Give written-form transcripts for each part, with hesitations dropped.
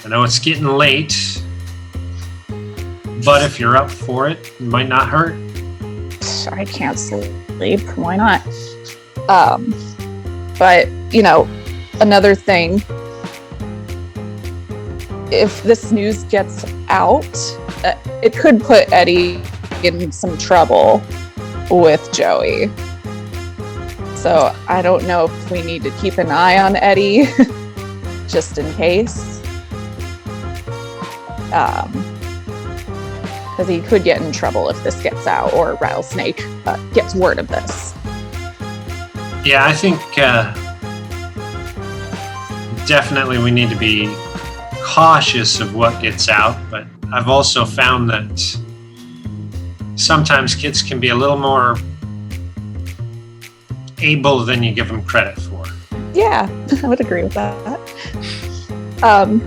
I know it's getting late, but if you're up for it, it might not hurt. I can't sleep. Why not? But, another thing, if this news gets out, it could put Eddie in some trouble with Joey. So I don't know if we need to keep an eye on Eddie just in case. Because he could get in trouble if this gets out, or Rattlesnake gets word of this. Yeah, I think definitely we need to be cautious of what gets out, but I've also found that sometimes kids can be a little more able than you give them credit for. Yeah, I would agree with that.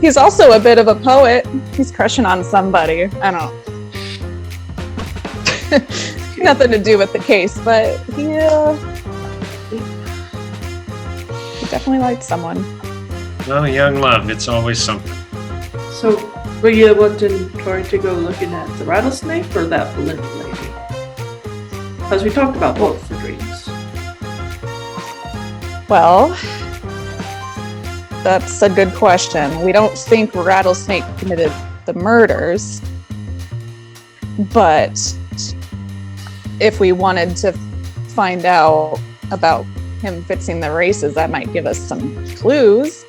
He's also a bit of a poet. He's crushing on somebody. I don't know. Nothing to do with the case, but he definitely liked someone. Well, young love, it's always something. So, were you wanting Tori to go looking at the rattlesnake or that Belinda lady? Because we talked about both for dreams. Well, that's a good question. We don't think Rattlesnake committed the murders, but if we wanted to find out about him fixing the races, that might give us some clues.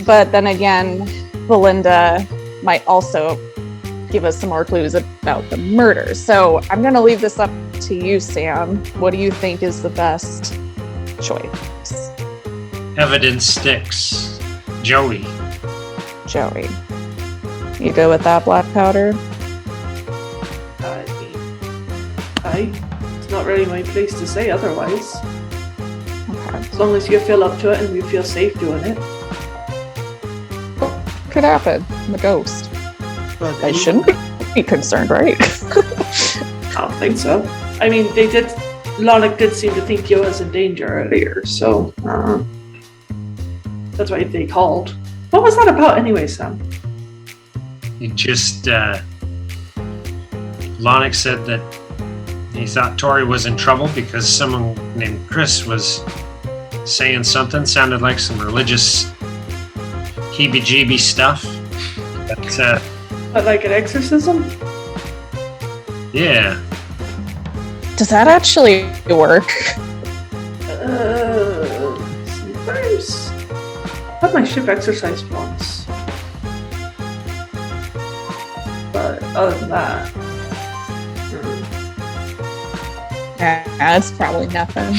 But then again, Belinda might also give us some more clues about the murders. So I'm going to leave this up to you, Sam. What do you think is the best choice? Evidence sticks. Joey. You go with that, Black Powder? It's not really my place to say otherwise. Okay. As long as you feel up to it and you feel safe doing it. Could happen. The ghost. But I shouldn't be concerned, right? I don't think so. I mean, Lonic did seem to think you was in danger earlier, so that's why they called. What was that about anyway, Sam? He just, Lonic said that he thought Tori was in trouble because someone named Chris was saying something, sounded like some religious heebie-jeebie stuff. But like an exorcism? Yeah. Does that actually work? Sometimes. I had my ship exercised once. But other than that... Yeah, it's probably nothing.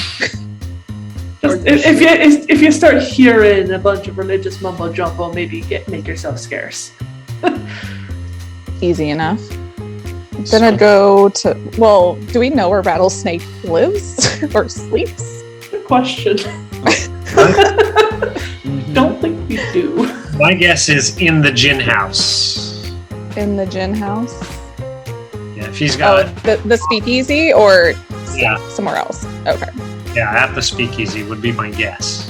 Just, if you start hearing a bunch of religious mumbo jumbo, maybe make yourself scarce. Easy enough. Then I'd go to... Well, do we know where Rattlesnake lives or sleeps? Good question. Don't think we do. My guess is in the gin house. In the gin house? Yeah, if he's got the speakeasy or Yeah. somewhere else? Okay. Yeah, at the speakeasy would be my guess.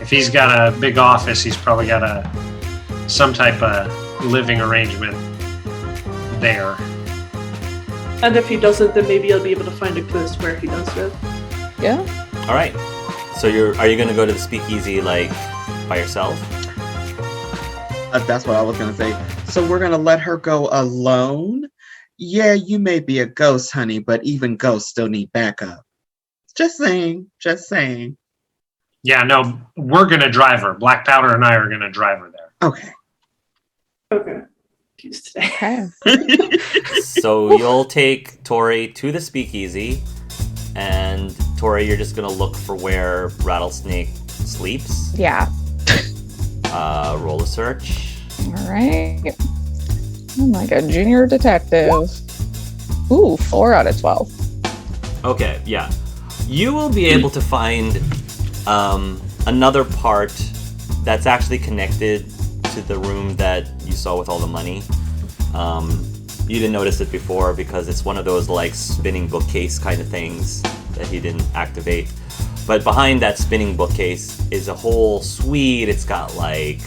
If he's got a big office, he's probably got some type of living arrangement there. And if he doesn't, then maybe you'll be able to find a clue as to where he does live. Yeah. All right. So are you going to go to the speakeasy like by yourself? That's what I was going to say. So we're going to let her go alone? Yeah, you may be a ghost, honey, but even ghosts still need backup. Just saying. Yeah, no, we're going to drive her. Black Powder and I are going to drive her there. Okay. Tuesday. Okay. So you'll take Tori to the speakeasy, and Tori, you're just going to look for where Rattlesnake sleeps. Yeah. Roll a search. All right. I'm like a junior detective. Ooh, 4 out of 12. Okay, yeah. You will be able to find another part that's actually connected to the room that you saw with all the money. You didn't notice it before because it's one of those like spinning bookcase kind of things that he didn't activate. But behind that spinning bookcase is a whole suite. It's got like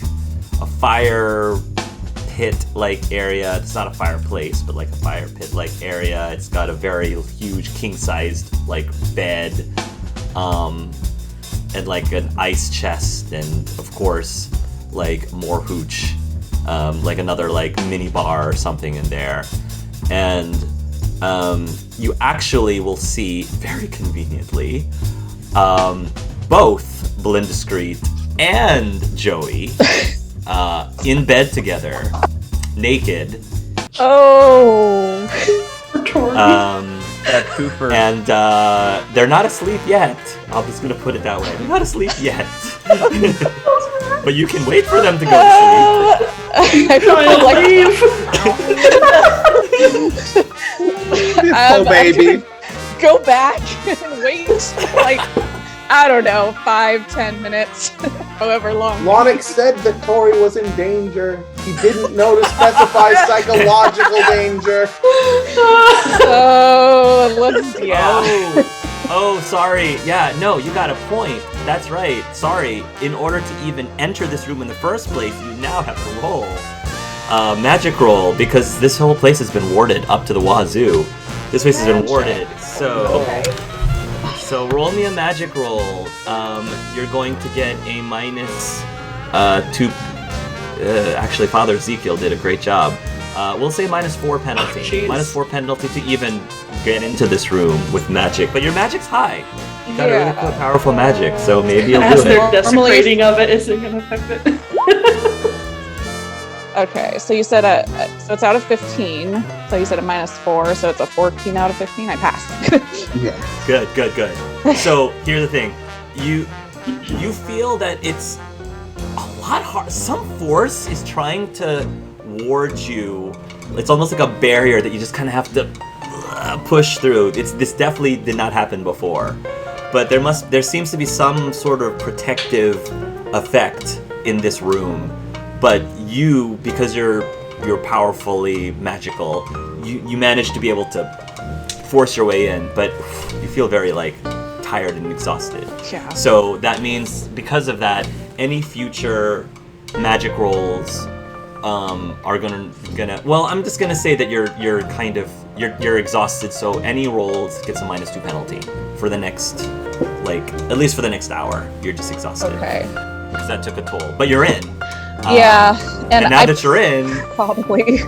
a fire pit-like area. It's not a fireplace, but like a fire pit-like area. It's got a very huge king-sized like bed, and like an ice chest, and of course like more hooch, like another like mini bar or something in there. And you actually will see very conveniently both Belinda Screet and Joey in bed together, naked. Oh. That Cooper. And they're not asleep yet. I'm just gonna put it that way. They're not asleep yet. But you can wait for them to go to sleep. I feel like Oh, baby. go back and wait like, I don't know, 5-10 minutes, however long. Lonix said that Tori was in danger. He didn't know to specify psychological danger. So let's Oh, sorry. Yeah, no, you got a point. That's right. Sorry. In order to even enter this room in the first place, you now have to roll magic roll, because this whole place has been warded up to the wazoo. This place has been warded. So roll me a magic roll. You're going to get a minus 2. Actually, Father Ezekiel did a great job. We'll say minus 4 penalty. Jeez. Minus 4 penalty to even get into this room with magic. But your magic's high. You got a really cool, powerful magic, so maybe you'll As do they're it. desecrating of it isn't going to affect it. Okay, so you said so it's out of 15. So you said a minus 4, so it's a 14 out of 15. I passed. Yeah. Good. So here's the thing. You feel that it's a lot hard. Some force is trying to ward you. It's almost like a barrier that you just kind of have to push through. This definitely did not happen before, but there seems to be some sort of protective effect in this room. But you, because you're powerfully magical, you manage to be able to force your way in, but you feel very like tired and exhausted. Yeah. So that means, because of that, any future magic rolls are gonna. Well, I'm just gonna say that you're exhausted. So any rolls gets a minus 2 penalty for the next, at least for the next hour. You're just exhausted. Okay. Because that took a toll. But you're in. Yeah, and now that you're in, probably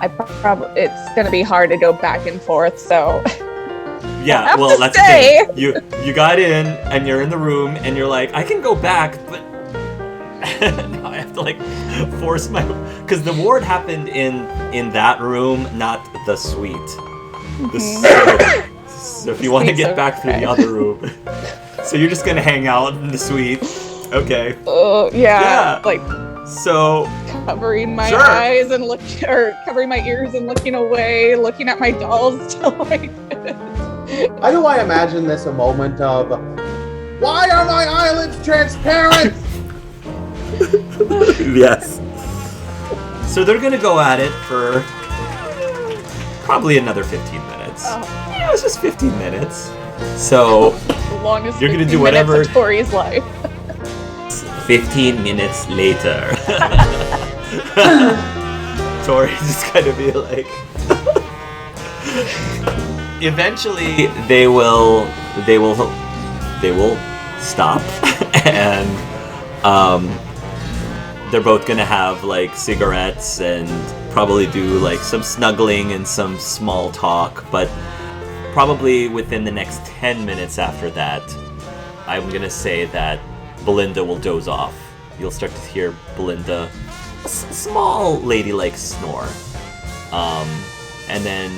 it's gonna be hard to go back and forth. So yeah. Well, that's the thing. You got in, and you're in the room, and you're like, I can go back, but now I have to force my, because the ward happened in that room, not the suite. So if you want to get back through the other room, so you're just gonna hang out in the suite. Okay. Yeah. So covering my eyes and covering my ears and looking away, looking at my dolls till How do I imagine this a moment of, why are my eyelids transparent? Yes. So they're gonna go at it for probably another 15 minutes. Yeah, it's just 15 minutes. So the longest you're gonna do 15 whatever. minutes of Tori's life. 15 minutes later. Tori's just gonna be like. Eventually, they will stop, and they're both gonna have cigarettes and probably do some snuggling and some small talk. But probably within the next 10 minutes after that, I'm gonna say that Belinda will doze off. You'll start to hear Belinda, a small ladylike snore, and then.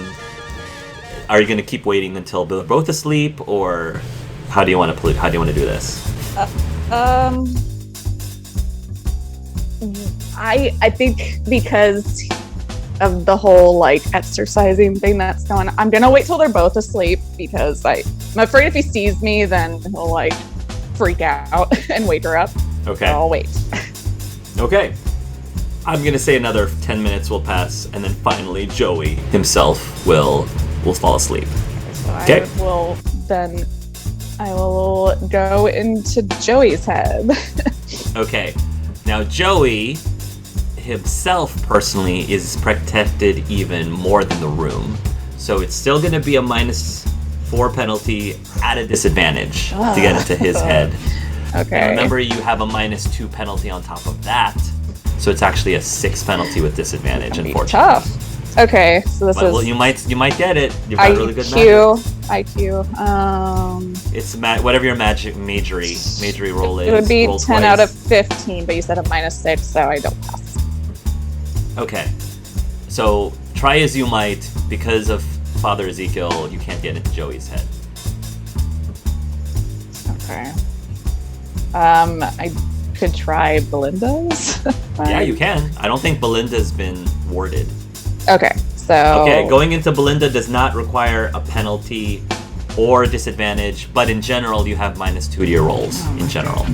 Are you going to keep waiting until they're both asleep, or how do you want to do this? I think because of the whole exercising thing that's going on, I'm gonna wait till they're both asleep, because I'm afraid if he sees me, then he'll freak out and wake her up. Okay. So I'll wait. Okay. I'm gonna say another 10 minutes will pass, and then finally Joey himself will fall asleep. So Okay. I will go into Joey's head. Okay. Now Joey, himself personally is protected even more than the room. So it's still going to be a -4 penalty at a disadvantage to get into his head. Okay. And remember, you have a -2 penalty on top of that. So it's actually a 6 penalty with disadvantage, unfortunately. Tough. Okay, so this But, is well, you might get it. You've got really good magic. IQ. It's whatever your majory roll is. It would be roll 10 twice. out of 15, but you said a -6, so I don't pass. Okay. So try as you might, because of Father Ezekiel, you can't get into Joey's head. Okay. I could try Belinda's. Yeah, you can. I don't think Belinda's been warded. Okay, so. Okay, going into Belinda does not require a penalty or disadvantage, but in general, you have -2 to your rolls in general.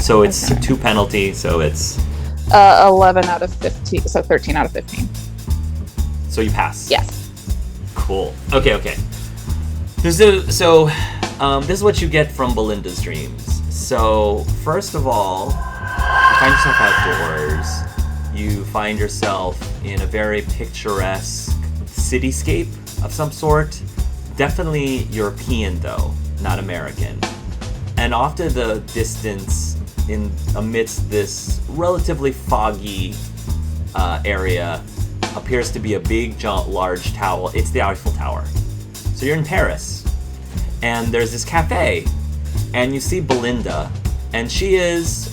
So it's 2 penalty, so it's. 11 out of 15, so 13 out of 15. So you pass. Yes. Cool. Okay. This is what you get from Belinda's dreams. So, first of all, you find yourself outdoors. You find yourself in a very picturesque cityscape of some sort. Definitely European, though, not American. And off to the distance, amidst this relatively foggy area, appears to be a big, large tower. It's the Eiffel Tower. So you're in Paris, and there's this cafe, and you see Belinda, and she is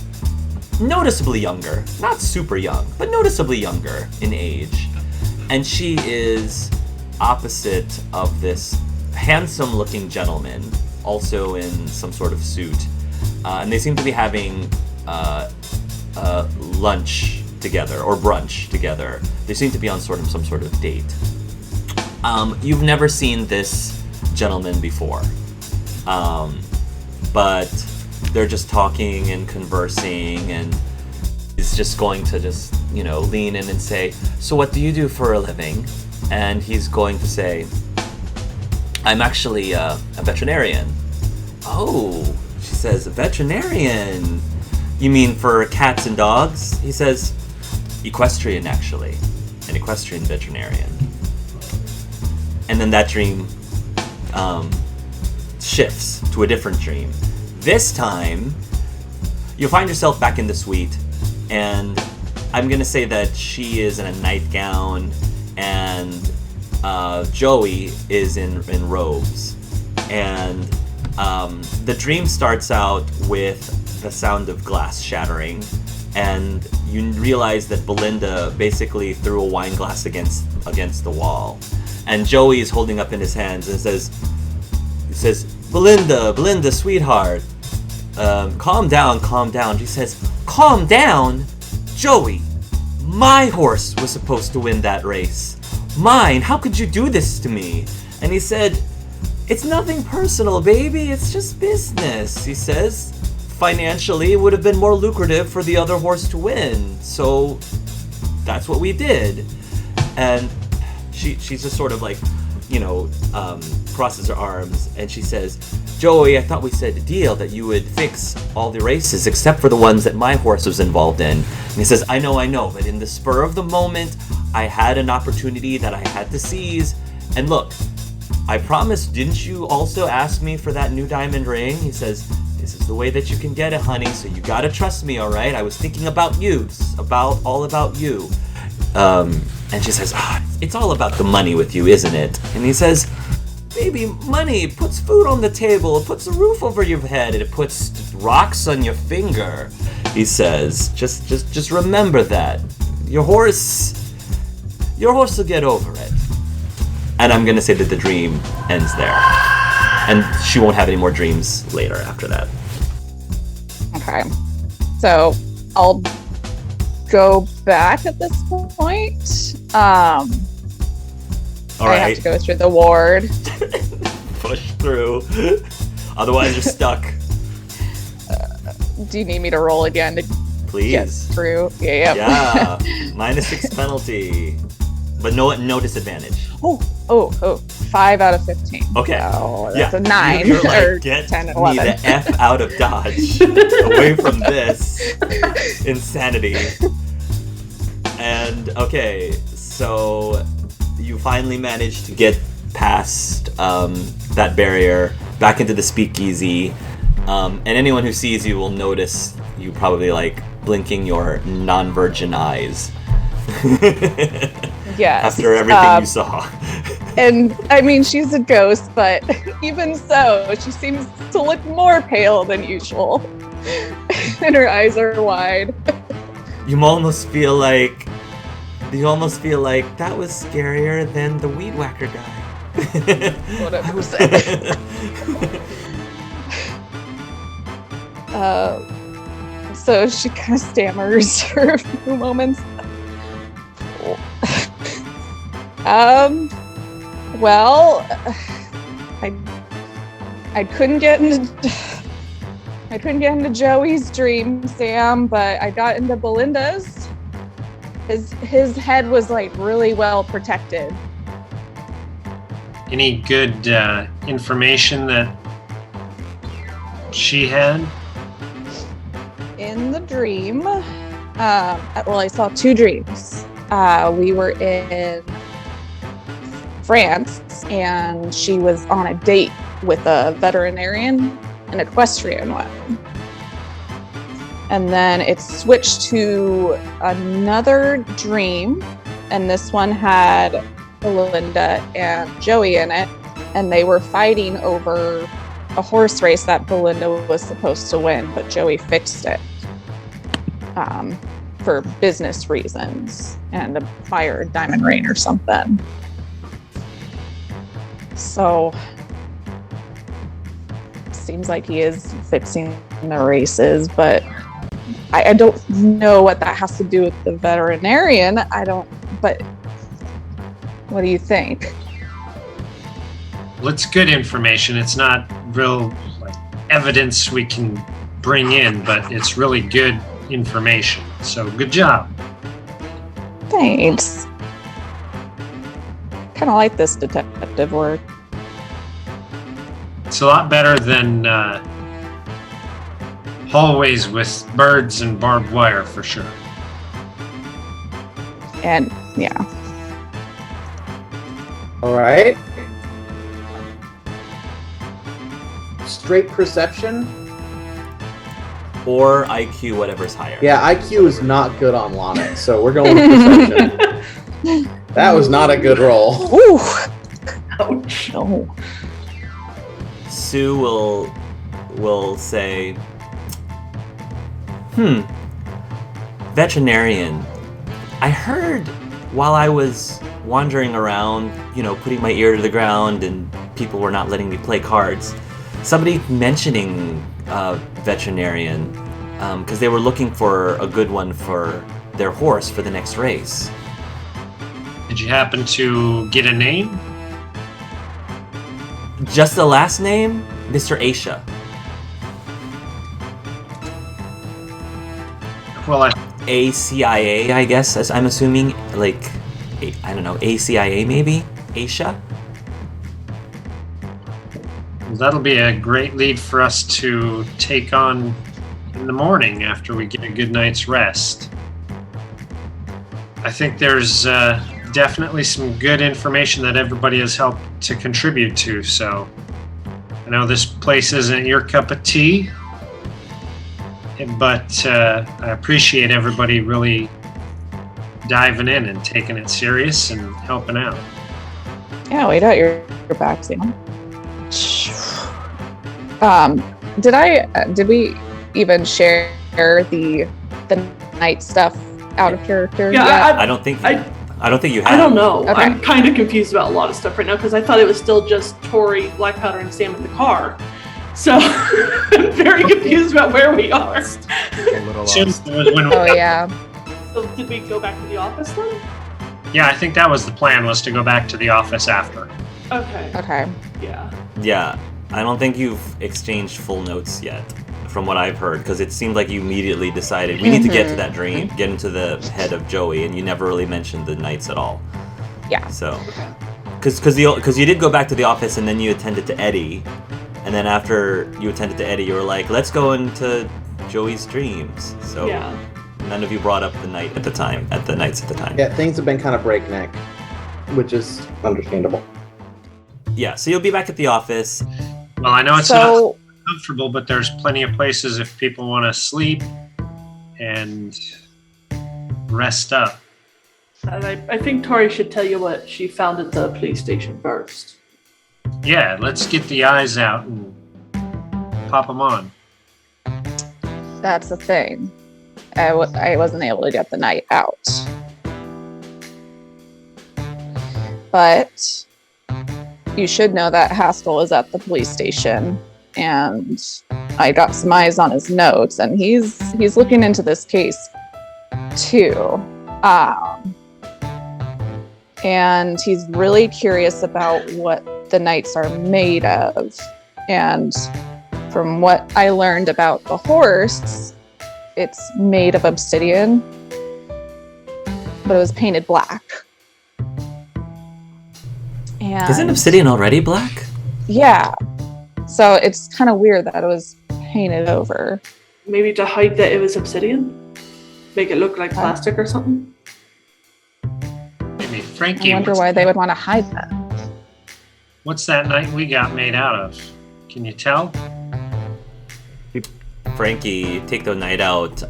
noticeably younger, not super young, but noticeably younger in age, and she is opposite of this handsome-looking gentleman, also in some sort of suit, and they seem to be having lunch together or brunch together. They seem to be on some sort of date. You've never seen this gentleman before, but they're just talking and conversing, and he's just going to lean in and say, "So what do you do for a living?" And he's going to say, "I'm actually a veterinarian." "Oh," she says, "a veterinarian? You mean for cats and dogs?" He says, "Equestrian, actually. An equestrian veterinarian." And then that dream shifts to a different dream. This time, you'll find yourself back in the suite, and I'm going to say that she is in a nightgown, and Joey is in robes. And the dream starts out with the sound of glass shattering, and you realize that Belinda basically threw a wine glass against the wall. And Joey is holding up in his hands and says, Belinda, sweetheart, calm down. She says, "Calm down? Joey, my horse was supposed to win that race. Mine, how could you do this to me?" And he said, "It's nothing personal, baby, it's just business." He says, "Financially, it would have been more lucrative for the other horse to win, so that's what we did." And she's just sort of like, crosses her arms, and she says, "Joey, I thought we said a deal that you would fix all the races except for the ones that my horse was involved in." And he says, I know, but in the spur of the moment, I had an opportunity that I had to seize. And look, I promise, didn't you also ask me for that new diamond ring?" He says, "This is the way that you can get it, honey, so you gotta trust me, alright? I was thinking about you, all about you." And she says, "It's all about the money with you, isn't it?" And he says, "Baby, money puts food on the table, it puts a roof over your head, and it puts rocks on your finger." He says, just remember that. Your horse will get over it." And I'm gonna say that the dream ends there. And she won't have any more dreams later after that. Okay. So I'll go back at this point. All I have to go through the ward. Push through. Otherwise, you're stuck. Do you need me to roll again to Please. get through? Yeah. Yeah. -6 penalty. But no disadvantage. Oh, 5 out of 15. Okay. So Yeah. that's a 9 You're like, or get 10 me and 11. the F out of Dodge. Away from this insanity. And okay, so you finally managed to get past that barrier, back into the speakeasy, and anyone who sees you will notice you probably like blinking your non-virgin eyes. Yes. After everything you saw. And I mean, she's a ghost, but even so, she seems to look more pale than usual. And her eyes are wide. You almost feel like that was scarier than the weed whacker guy. Whatever you say. So she kind of stammers for a few moments. Well, I couldn't get into Joey's dream, Sam, but I got into Belinda's. His head was like really well protected. Any good information that she had? In the dream, well, I saw two dreams. We were in France, and she was on a date with a veterinarian, an equestrian one. And then it switched to another dream, and this one had Belinda and Joey in it, and they were fighting over a horse race that Belinda was supposed to win, but Joey fixed it for business reasons and a fire diamond ring or something. So seems like he is fixing the races, but I don't know what that has to do with the veterinarian. But what do you think? Well, it's good information. It's not real evidence we can bring in, but it's really good information. So good job. Thanks. Kind of like this detective work. It's a lot better than hallways with birds and barbed wire, for sure. And yeah. All right. Straight perception. Or IQ, whatever's higher. Yeah, IQ is not good on Lana, so we're going with perception. That was not a good roll. Ooh. Ouch. No. Sue will say, veterinarian. I heard while I was wandering around, putting my ear to the ground and people were not letting me play cards, somebody mentioning veterinarian because they were looking for a good one for their horse for the next race. Did you happen to get a name? Just the last name? Mr. Aisha. Well, ACIA, I guess, as I'm assuming. I don't know, ACIA maybe? Aisha? that'll be a great lead for us to take on in the morning after we get a good night's rest. I think there's definitely some good information that everybody has helped to contribute to, so I know this place isn't your cup of tea, but I appreciate everybody really diving in and taking it serious and helping out. Yeah, wait out your back, Sam. Did we even share the night stuff out of character? Yeah, I don't think you have. I don't know. Okay. I'm kind of confused about a lot of stuff right now because I thought it was still just Tori, Black Powder, and Sam in the car. So I'm very confused about where we are. A little lost. Oh yeah. So did we go back to the office then? Yeah, I think that was the plan, was to go back to the office after. Okay. Okay. Yeah. Yeah, I don't think you've exchanged full notes yet, from what I've heard, because it seemed like you immediately decided we need to get to that dream, get into the head of Joey, and you never really mentioned the Knights at all. Yeah. So, because you did go back to the office and then you attended to Eddie, and then after you attended to Eddie, you were like, let's go into Joey's dreams. So Yeah. None of you brought up the night at the time, at the nights at the time. Yeah, things have been kind of breakneck, which is understandable. Yeah, so you'll be back at the office. Well, I know it's not comfortable, but there's plenty of places if people want to sleep and rest up. And I think Tori should tell you what she found at the police station first. Yeah, let's get the eyes out and pop them on. That's the thing. I wasn't able to get the night out. But you should know that Haskell is at the police station, and I got some eyes on his notes, and he's looking into this case too. And he's really curious about what the knights are made of. And from what I learned about the horse, it's made of obsidian, but it was painted black. And Isn't obsidian already black? yeah. So it's kind of weird that it was painted over. Maybe to hide that it was obsidian? Make it look like plastic or something? Maybe Frankie. I wonder why they would want to hide that. What's that knight we got made out of? Can you tell? Frankie, take the night out.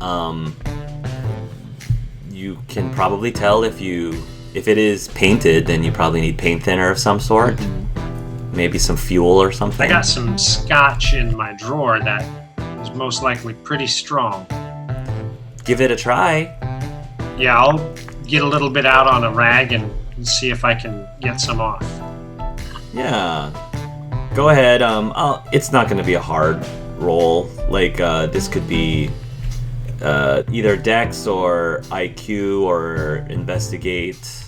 You can probably tell if it is painted, then you probably need paint thinner of some sort. Maybe some fuel or something. I got some scotch in my drawer that is most likely pretty strong. Give it a try. Yeah, I'll get a little bit out on a rag and see if I can get some off. Yeah. Go ahead. It's not going to be a hard roll. Like, this could be either Dex or IQ or Investigate.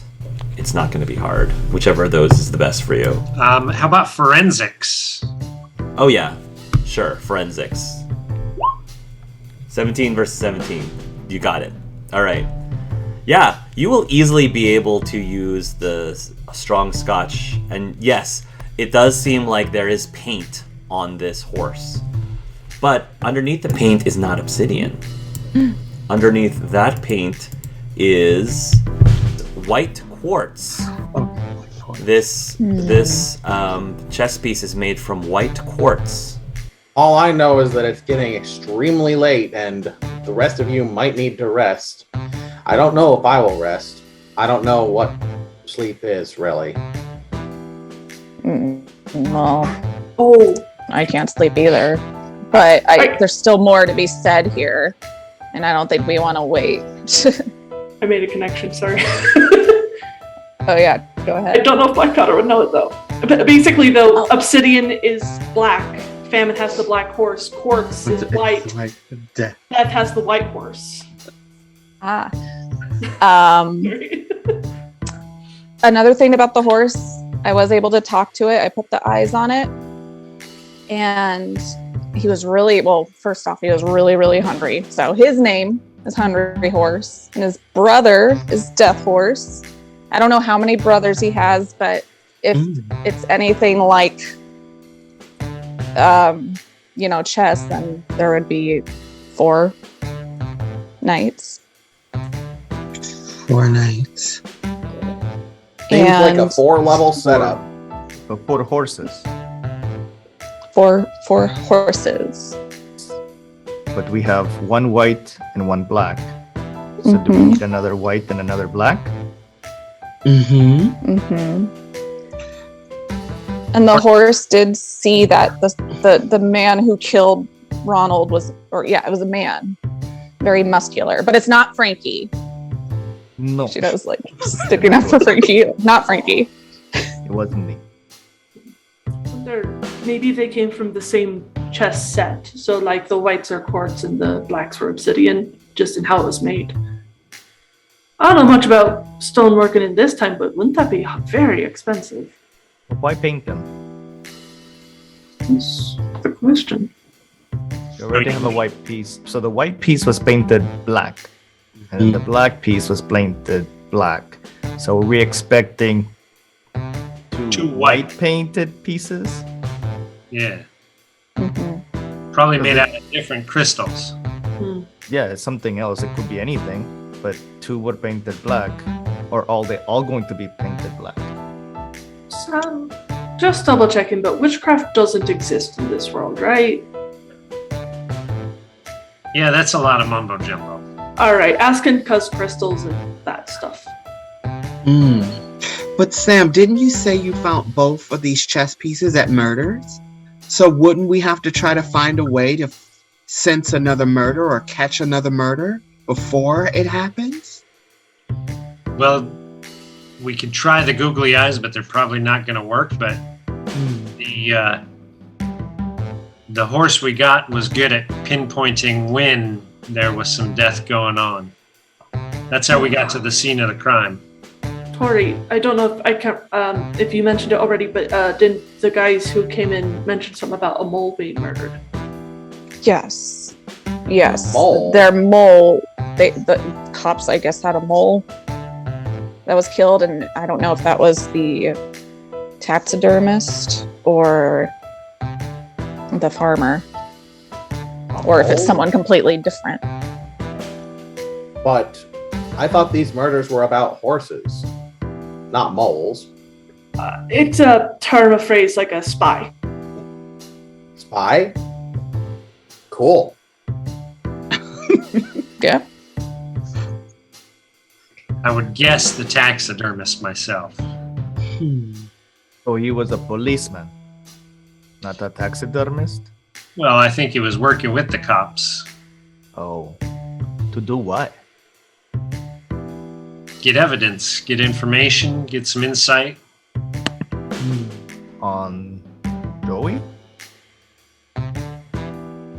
It's not going to be hard. Whichever of those is the best for you. How about forensics? Oh, yeah. Sure. Forensics. 17 versus 17. You got it. All right. Yeah, you will easily be able to use the strong scotch. And yes, it does seem like there is paint on this horse. But underneath the paint is not obsidian. Underneath that paint is white quartz. This chess piece is made from white quartz. All I know is that it's getting extremely late and the rest of you might need to rest. I don't know if I will rest. I don't know what sleep is, really. Well, Oh, I can't sleep either. But there's still more to be said here. And I don't think we want to wait. I made a connection, sorry. Oh yeah, go I ahead. don't know if Blackwater would know it though. But basically, though, obsidian is black. Famine has the black horse. Quartz is white. Like death. Death has the white horse. Another thing about the horse, I was able to talk to it. I put the eyes on it. And he was first off, he was really, really hungry. So his name is Hungry Horse. And his brother is Death Horse. I don't know how many brothers he has, but if it's anything like, chess, then there would be 4 knights. 4 nights. Seems like a 4-level setup. So 4 horses. 4 horses. But we have 1 white and 1 black. So do we need another white and another black? And the horse did see that the man who killed Ronald it was a man, very muscular, but it's not Frankie. No, She was like sticking up for Frankie, not Frankie. it wasn't me. Maybe they came from the same chess set. So, like, the whites are quartz and the blacks were obsidian, just in how it was made. I don't know much about stoneworking in this time, but wouldn't that be very expensive? Why paint them? That's the question. You already have a white piece. So the white piece was painted black. And the black piece was painted black. So are we expecting 2 white painted pieces? Yeah. Probably made out of different crystals. yeah, it's something else. It could be anything, but 2 were painted black, or they all going to be painted black. So, just double checking, but witchcraft doesn't exist in this world, right? Yeah, that's a lot of mumbo jumbo. Alright, asking cuz crystals and that stuff. But Sam, didn't you say you found both of these chess pieces at Murders? So wouldn't we have to try to find a way to sense another murder or catch another murder before it happens? Well, we could try the googly eyes, but they're probably not going to work. But the horse we got was good at pinpointing when there was some death going on. That's how we got to the scene of the crime. Tori, I don't know if I can if you mentioned it already, but didn't the guys who came in mention something about a mole being murdered? Yes. Yes. Mole. Their mole. The cops, I guess, had a mole that was killed, and I don't know if that was the taxidermist or the farmer, or if it's someone completely different. But I thought these murders were about horses, not moles. It's a term of phrase like a spy. Spy? Cool. Yeah. I would guess the taxidermist myself. So he was a policeman, not a taxidermist? Well, I think he was working with the cops. Oh. To do what? Get evidence, get information, get some insight. On Joey?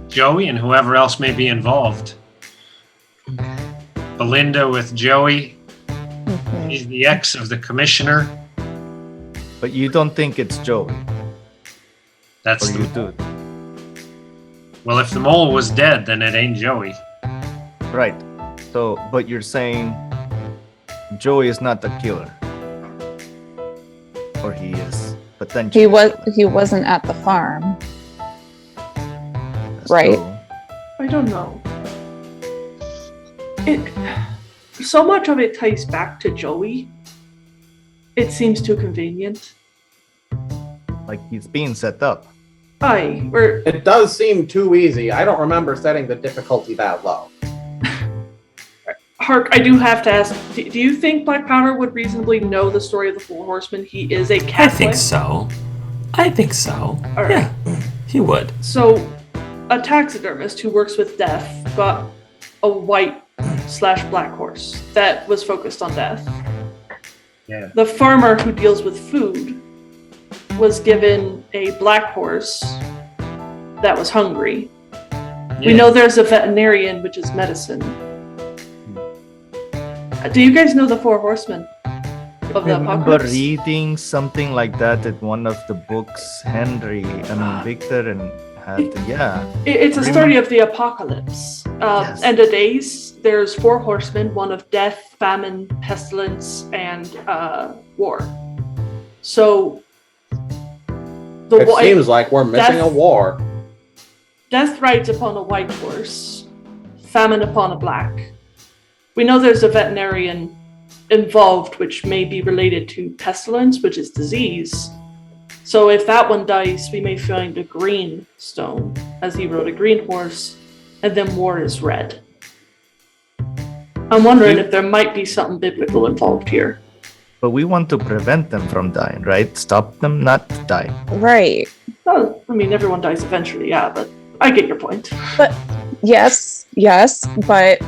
Joey and whoever else may be involved. Belinda with Joey. He's the ex of the commissioner. But you don't think it's Joey? That's Or the you do? Well, if the mole was dead, then it ain't Joey. Right. So, but you're saying Joey is not the killer? Or he is potentially? He wasn't at the farm. That's right. true. I don't know. So much of it ties back to Joey. It seems too convenient. Like he's being set up. It does seem too easy. I don't remember setting the difficulty that low. Hark, I do have to ask, do you think Black Powder would reasonably know the story of the Four Horsemen? He is a Catholic. I think so. All right. Yeah, he would. So, a taxidermist who works with death got a white/black horse that was focused on death. Yeah. The farmer who deals with food was given a black horse that was hungry. We know there's a veterinarian, which is medicine. Do you guys know the Four Horsemen of the I remember apocalypse? reading something like that in one of the books. Victor and had It's a story of the apocalypse. Yes. End of days, there's 4 horsemen, one of death, famine, pestilence, and war. So, It seems like we're missing a war. Death rides upon a white horse, famine upon a black. We know there's a veterinarian involved, which may be related to pestilence, which is disease. So if that one dies, we may find a green stone, as he rode a green horse, and then war is red. I'm wondering if there might be something biblical involved here. But we want to prevent them from dying, right? Stop them not to die. Right. Well, I mean, everyone dies eventually, yeah, but I get your point. But yes, but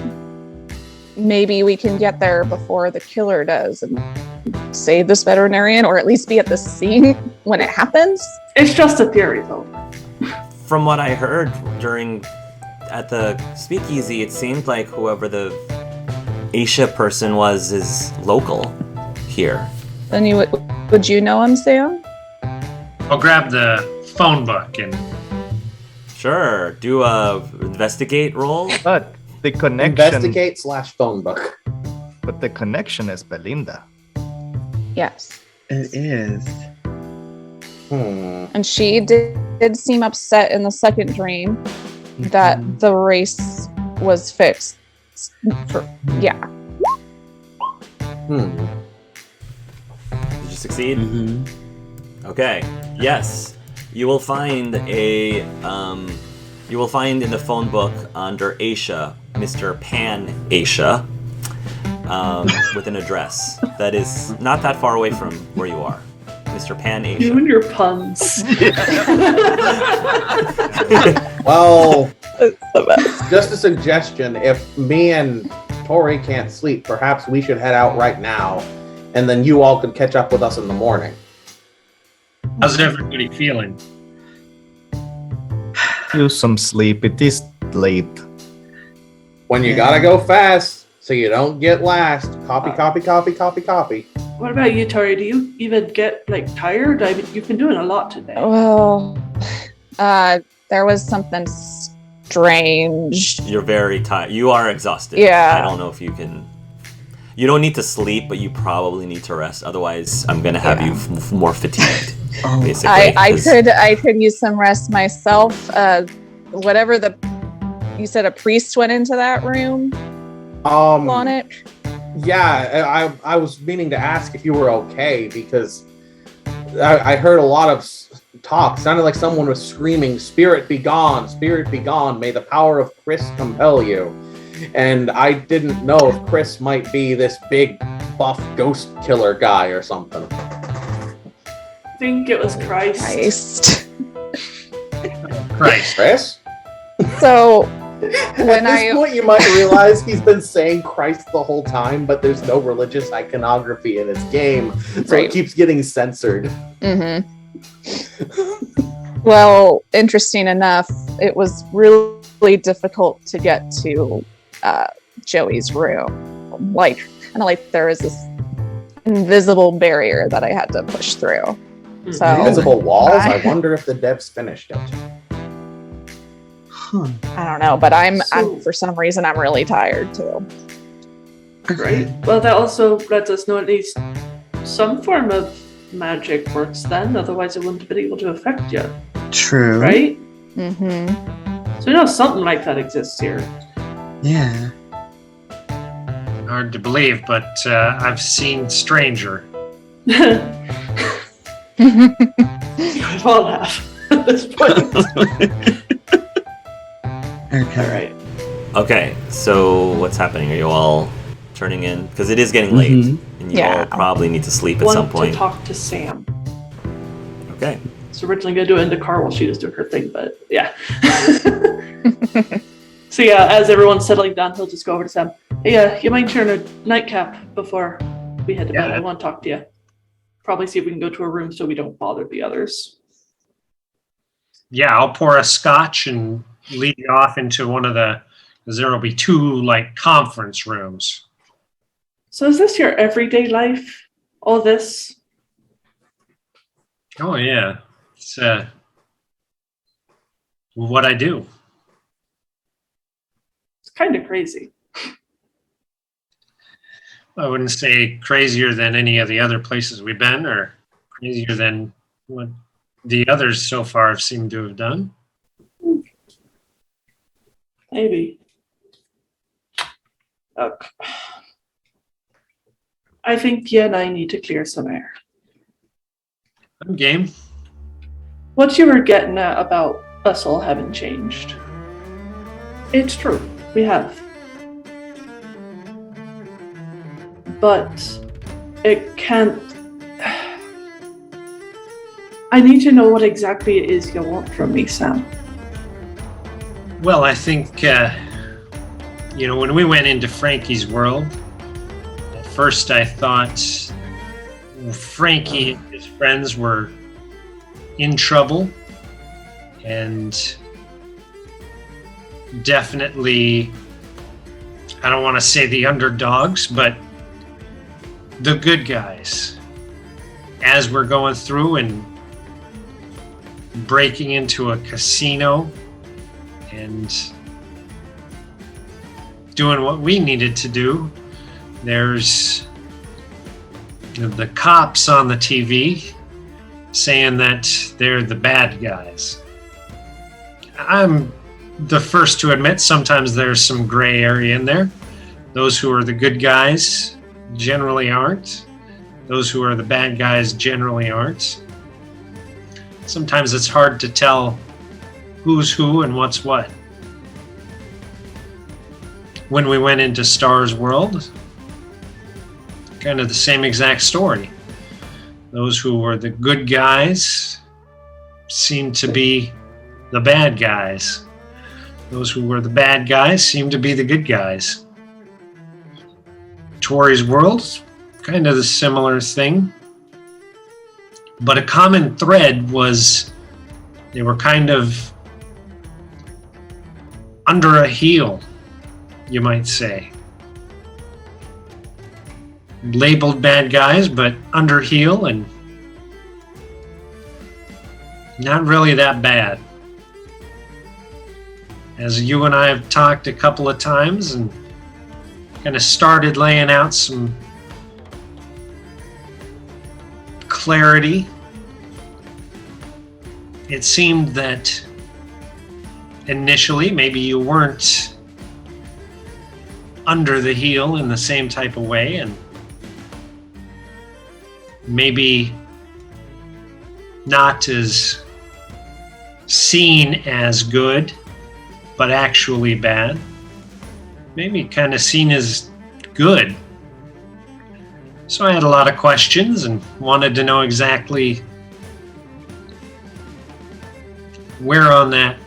maybe we can get there before the killer does and save this veterinarian, or at least be at the scene when it happens. It's just a theory, though. From what I heard at the speakeasy, it seemed like whoever the Asia person was is local here. Then would you know him, Sam? I'll grab the phone book and Sure, do a investigate roll. But the connection. Investigate/phone book. But the connection is Belinda. Yes. It is. And she did seem upset in the second dream that the race was fixed. Yeah. Did you succeed? Okay. Yes. You will find you will find in the phone book under Asia, Mr. Pan Asia, with an address that is not that far away from where you are. Mr. Pan Asia. You and your puns. Well, just a suggestion. If me and Tori can't sleep, perhaps we should head out right now, and then you all could catch up with us in the morning. How's everybody feeling? Use some sleep. It is late. When you gotta go fast, so you don't get last. Copy, copy, copy, copy, copy. What about you, Tori? Do you even get tired? I mean, you've been doing a lot today. Well, there was something strange. You're very tired. You are exhausted. Yeah. I don't know if you can. You don't need to sleep, but you probably need to rest. Otherwise, I'm gonna have you more fatigued. Basically, I could use some rest myself. Whatever you said, a priest went into that room. On it. Yeah, I was meaning to ask if you were okay because I heard a lot of talk. Sounded like someone was screaming, "Spirit be gone! Spirit be gone! May the power of Chris compel you." And I didn't know if Chris might be this big buff ghost killer guy or something. I think it was Christ. Chris? So At this point, you might realize he's been saying Christ the whole time, but there's no religious iconography in his game, so it keeps getting censored. Well, interesting enough, it was really difficult to get to Joey's room. Like there was this invisible barrier that I had to push through. So Invisible walls? I wonder if the devs finished it. I don't know, but I'm for some reason I'm really tired too. Right. Well, that also lets us know at least some form of magic works then. Otherwise, it wouldn't have been able to affect you. True. Right? So you know something like that exists here. Yeah. Hard to believe, but I've seen stranger. You all have at this point. Okay. All right. Okay, so what's happening? Are you all turning in? Because it is getting late, and you all probably need to sleep at some point. To talk to Sam. Okay. So originally gonna do it in the car while she was doing her thing, but yeah. So yeah, as everyone's settling down, he'll just go over to Sam. Hey, you mind sharing a nightcap before we head to bed? I want to talk to you. Probably see if we can go to a room so we don't bother the others. Yeah, I'll pour a scotch and lead you off into one of because there will be two conference rooms. So is this your everyday life? All this? Oh yeah, it's what I do. It's kind of crazy. I wouldn't say crazier than any of the other places we've been, or crazier than what the others so far have seemed to have done. Maybe. Okay. I think you and I need to clear some air. I'm game. What you were getting at about us all having changed. It's true. We have. But it can't... I need to know what exactly it is you want from me, Sam. Well, I think, when we went into Frankie's world, at first I thought Frankie and his friends were in trouble and definitely, I don't want to say the underdogs, but the good guys. As we're going through and breaking into a casino and doing what we needed to do, there's the cops on the TV saying that they're the bad guys. I'm the first to admit sometimes there's some gray area in there. Those who are the good guys generally aren't. Those who are the bad guys generally aren't. Sometimes it's hard to tell who's who and what's what. When we went into Star's world, kind of the same exact story. Those who were the good guys seemed to be the bad guys. Those who were the bad guys seemed to be the good guys. Tori's world, kind of the similar thing. But a common thread was they were kind of under a heel, you might say. Labeled bad guys, but under heel and not really that bad. As you and I have talked a couple of times and kind of started laying out some clarity, it seemed that initially maybe you weren't under the heel in the same type of way, and maybe not as seen as good, but actually bad. Maybe kind of seen as good. So I had a lot of questions and wanted to know exactly where on that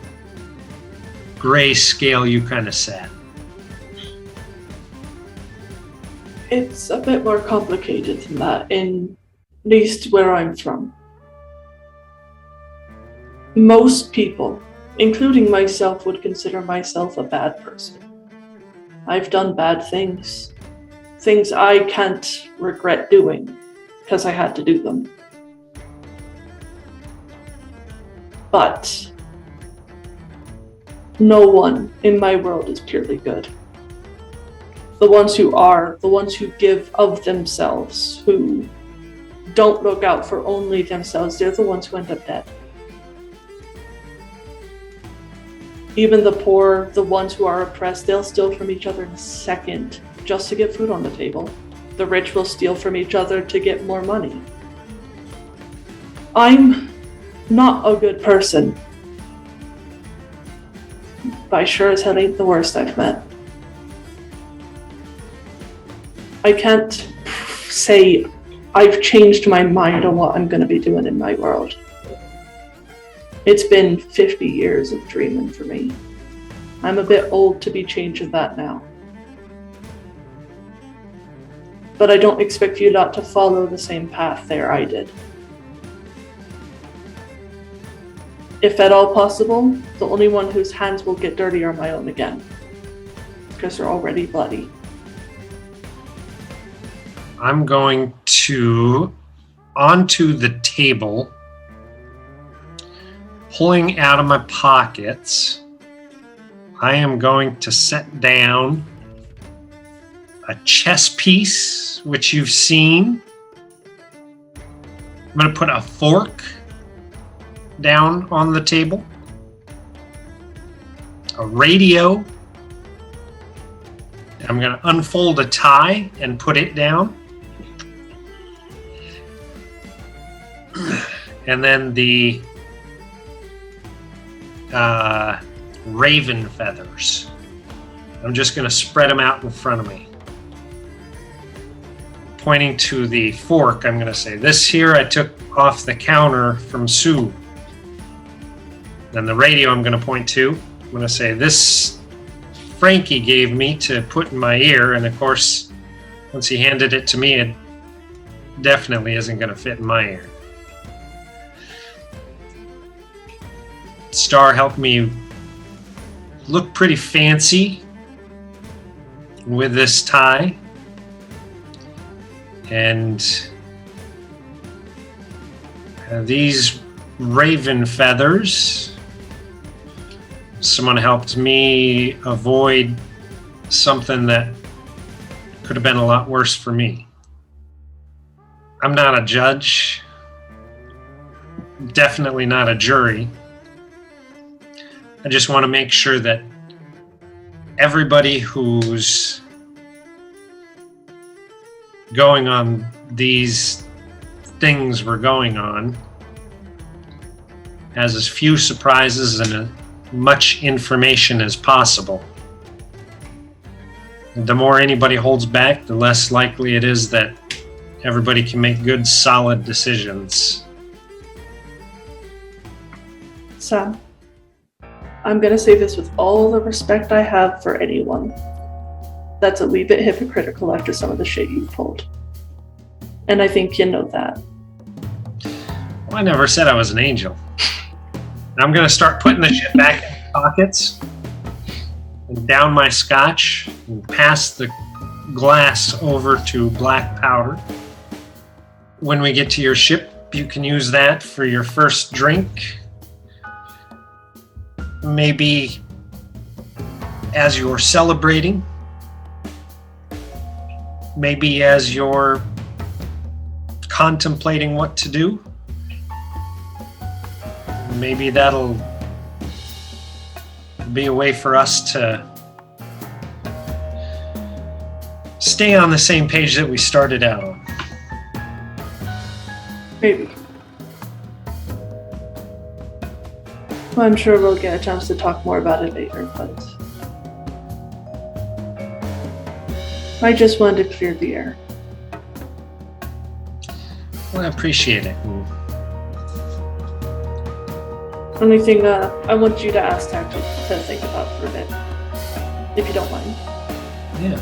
gray scale you kind of sat. It's a bit more complicated than that, in at least where I'm from. Most people, including myself, would consider myself a bad person. I've done bad things. Things I can't regret doing because I had to do them. But no one in my world is purely good. The ones who are, the ones who give of themselves, who don't look out for only themselves, they're the ones who end up dead. Even the poor, the ones who are oppressed, they'll steal from each other in a second just to get food on the table. The rich will steal from each other to get more money. I'm not a good person. But I sure as hell ain't the worst I've met. I can't say I've changed my mind on what I'm going to be doing in my world. It's been 50 years of dreaming for me. I'm a bit old to be changing that now. But I don't expect you lot to follow the same path there I did. If at all possible, the only one whose hands will get dirty are my own again. Because they're already bloody. I'm going to, onto the table, pulling out of my pockets, I am going to set down a chess piece, which you've seen. I'm going to put a fork down on the table, a radio. I'm going to unfold a tie and put it down. And then the raven feathers. I'm just going to spread them out in front of me. Pointing to the fork, I'm going to say, this here I took off the counter from Sue. Then the radio I'm going to point to. I'm going to say, this Frankie gave me to put in my ear. And of course, once he handed it to me, it definitely isn't going to fit in my ear. Star helped me look pretty fancy with this tie. And these raven feathers, someone helped me avoid something that could have been a lot worse for me. I'm not a judge, definitely not a jury. I just want to make sure that everybody who's going on these things we're going on has as few surprises and as much information as possible. The more anybody holds back, the less likely it is that everybody can make good, solid decisions. Sam, I'm gonna say this with all the respect I have for anyone. That's a wee bit hypocritical after some of the shit you pulled. And I think you know that. Well, I never said I was an angel. I'm going to start putting the shit back in my pockets and down my scotch and pass the glass over to black powder. When we get to your ship, you can use that for your first drink. Maybe as you're celebrating. Maybe as you're contemplating what to do. Maybe that'll be a way for us to stay on the same page that we started out on. Maybe. Well, I'm sure we'll get a chance to talk more about it later, but I just wanted to clear the air. Well, I appreciate it. Only thing I want you to ask Tack to think about for a bit, if you don't mind. Yeah.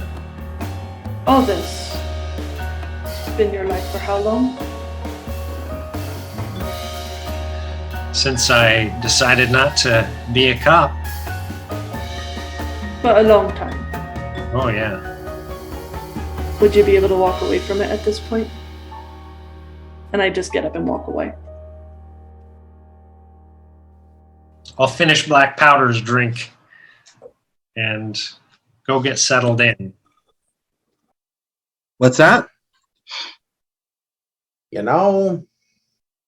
All this has been your life for how long? Since I decided not to be a cop. But a long time. Oh, yeah. Would you be able to walk away from it at this point? And I just get up and walk away. I'll finish Black Powder's drink and go get settled in. What's that? You know,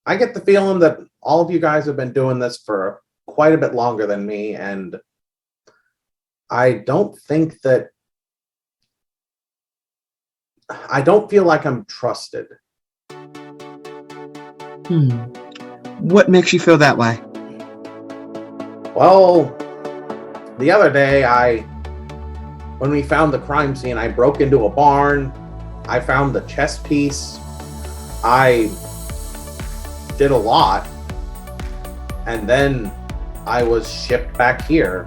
I get the feeling that all of you guys have been doing this for quite a bit longer than me, and I don't feel like I'm trusted. What makes you feel that way? Well, the other day, when we found the crime scene, I broke into a barn. I found the chess piece. I did a lot. And then I was shipped back here.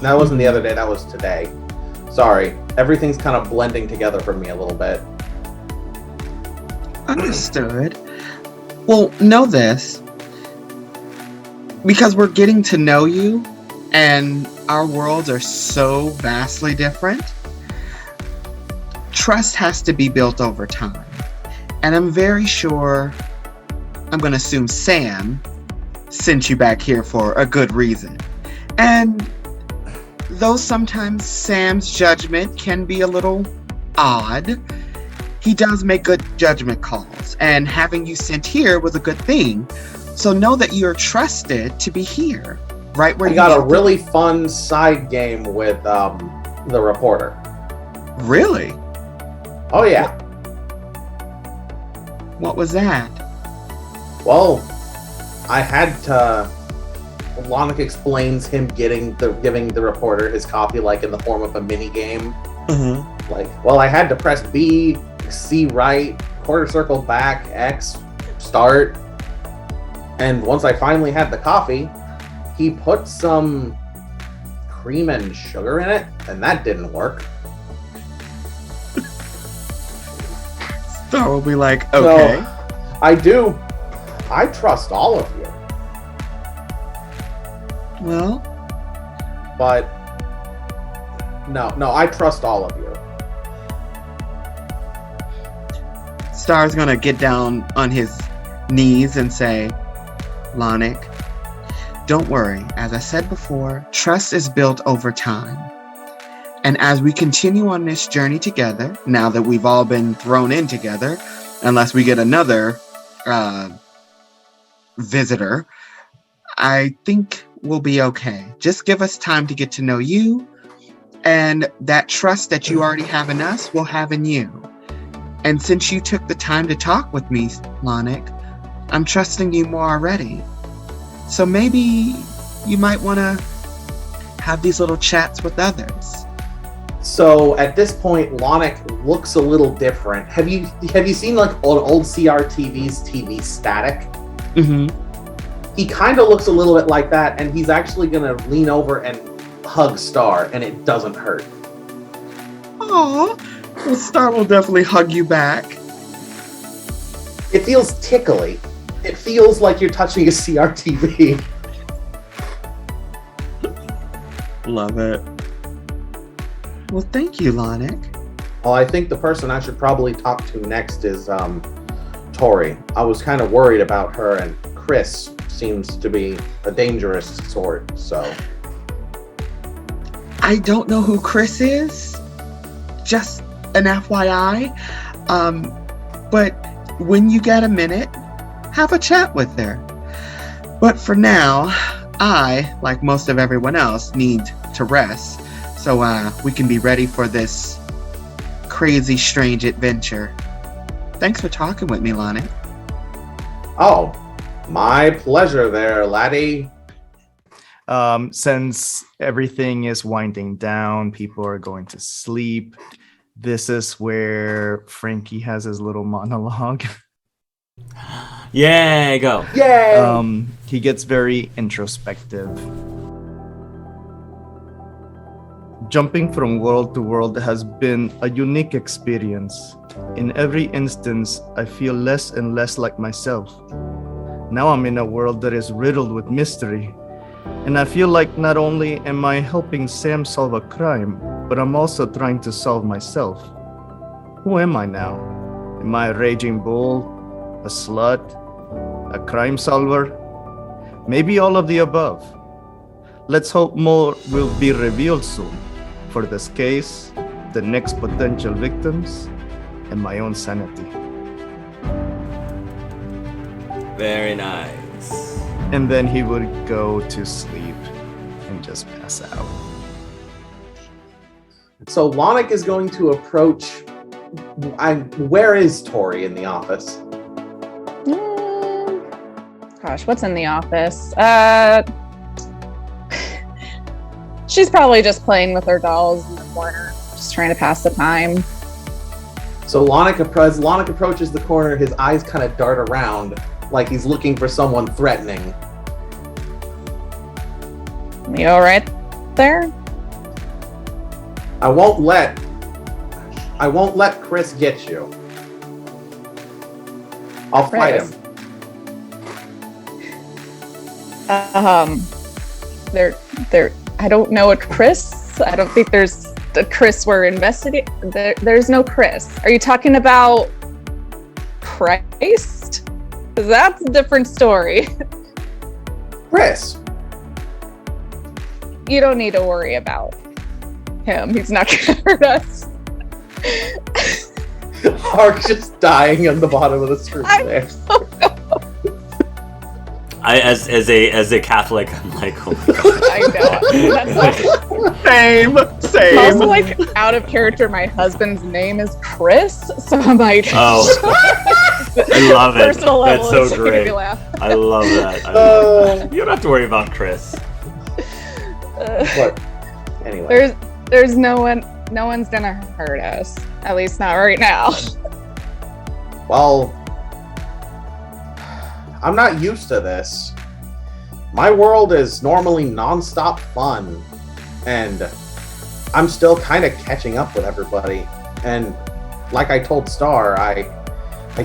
That wasn't the other day, that was today. Sorry, everything's kind of blending together for me a little bit. Understood. Well, know this. Because we're getting to know you, and our worlds are so vastly different, trust has to be built over time. And I'm very sure, I'm going to assume Sam sent you back here for a good reason. And though sometimes Sam's judgment can be a little odd, he does make good judgment calls. And having you sent here was a good thing. So know that you're trusted to be here, right where you got a really fun side game with the reporter. Really? Oh yeah. What was that? Well, I had to. Lonic explains him giving the reporter his copy like in the form of a mini game. Mm-hmm. Like, well, I had to press B, C right, quarter circle back, X, start. And once I finally had the coffee, he put some cream and sugar in it, and that didn't work. So we'll be like, okay. So, I trust all of you. Well, But no, I trust all of you. Star's gonna get down on his knees and say, Lonic, don't worry. As I said before, trust is built over time. And as we continue on this journey together, now that we've all been thrown in together, unless we get another visitor, I think we'll be okay. Just give us time to get to know you, and that trust that you already have in us, we'll have in you. And since you took the time to talk with me, Lonic, I'm trusting you more already. So maybe you might want to have these little chats with others. So at this point, Lonic looks a little different. Have you seen like old CRTV's TV Static? Mm-hmm. He kind of looks a little bit like that, and he's actually gonna lean over and hug Star, and it doesn't hurt. Aw, well, Star will definitely hug you back. It feels tickly. It feels like you're touching a CRTV. Love it. Well, thank you, Lonic. Well, I think the person I should probably talk to next is Tori. I was kind of worried about her, and Chris seems to be a dangerous sort, so. I don't know who Chris is. Just an FYI. But when you get a minute, have a chat with her. But for now, I, like most of everyone else, need to rest. So we can be ready for this crazy, strange adventure. Thanks for talking with me, Lonnie. Oh, my pleasure there, laddie. Since everything is winding down, people are going to sleep. This is where Frankie has his little monologue. Yay, go. Yay! He gets very introspective. Jumping from world to world has been a unique experience. In every instance, I feel less and less like myself. Now I'm in a world that is riddled with mystery, and I feel like not only am I helping Sam solve a crime, but I'm also trying to solve myself. Who am I now? Am I a raging bull, a slut, a crime solver? Maybe all of the above. Let's hope more will be revealed soon. For this case, the next potential victims, and my own sanity. Very nice. And then he would go to sleep and just pass out. So Lonic is going to approach. Where is Tori in the office? Gosh, what's in the office? She's probably just playing with her dolls in the corner, just trying to pass the time. So Lonic approaches the corner, his eyes kind of dart around like he's looking for someone threatening. You all right there? I won't let Chris get you. I'll fight him. I don't know a Chris. I don't think there's a Chris we're investigating. There's no Chris. Are you talking about Christ? Because that's a different story. Chris. You don't need to worry about him. He's not going to hurt us. Hark's just dying on the bottom of the screen there. As a Catholic, I'm like, oh my god. I know. That's Same. also like out of character. My husband's name is Chris, so I'm like, Oh, I love it. Personal level That's is so making me great. laugh. I love that. I love that. You don't have to worry about Chris. But anyway. There's no one's gonna hurt us. At least not right now. Well, I'm not used to this. My world is normally non-stop fun, and I'm still kind of catching up with everybody. And like I told Star, I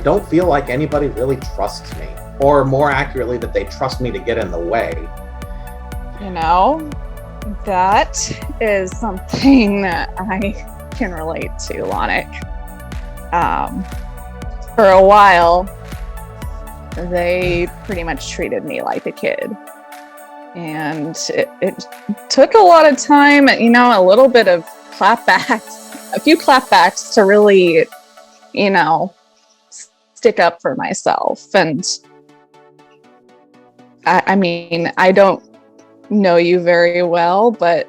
don't feel like anybody really trusts me, or more accurately, that they trust me to get in the way. You know, that is something that I can relate to, Lonic. For a while, they pretty much treated me like a kid. And it took a lot of time, you know, a little bit of clapbacks, a few clapbacks to really, you know, stick up for myself. And I mean, I don't know you very well, but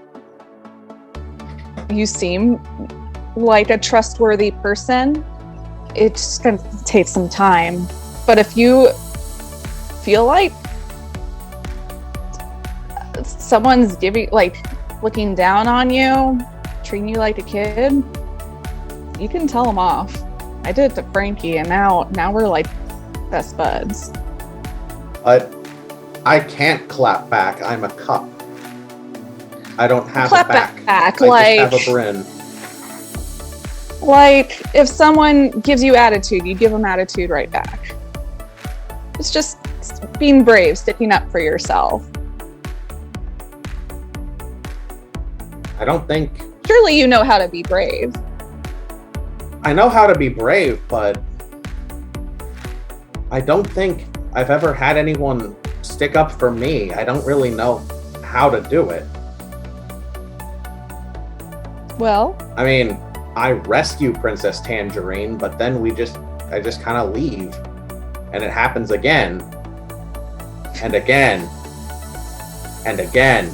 you seem like a trustworthy person. It's just going to take some time. But if you feel like someone's looking down on you, treating you like a kid, you can tell them off. I did it to Frankie, and now we're like best buds. But I can't clap back. I'm a cup. I don't have Clap a back. back, I just have a brin. Like, if someone gives you attitude, you give them attitude right back. It's just being brave, sticking up for yourself. I don't think... Surely you know how to be brave. I know how to be brave, but I don't think I've ever had anyone stick up for me. I don't really know how to do it. Well, I mean, I rescue Princess Tangerine, but then I just kind of leave. And it happens again. And again. And again.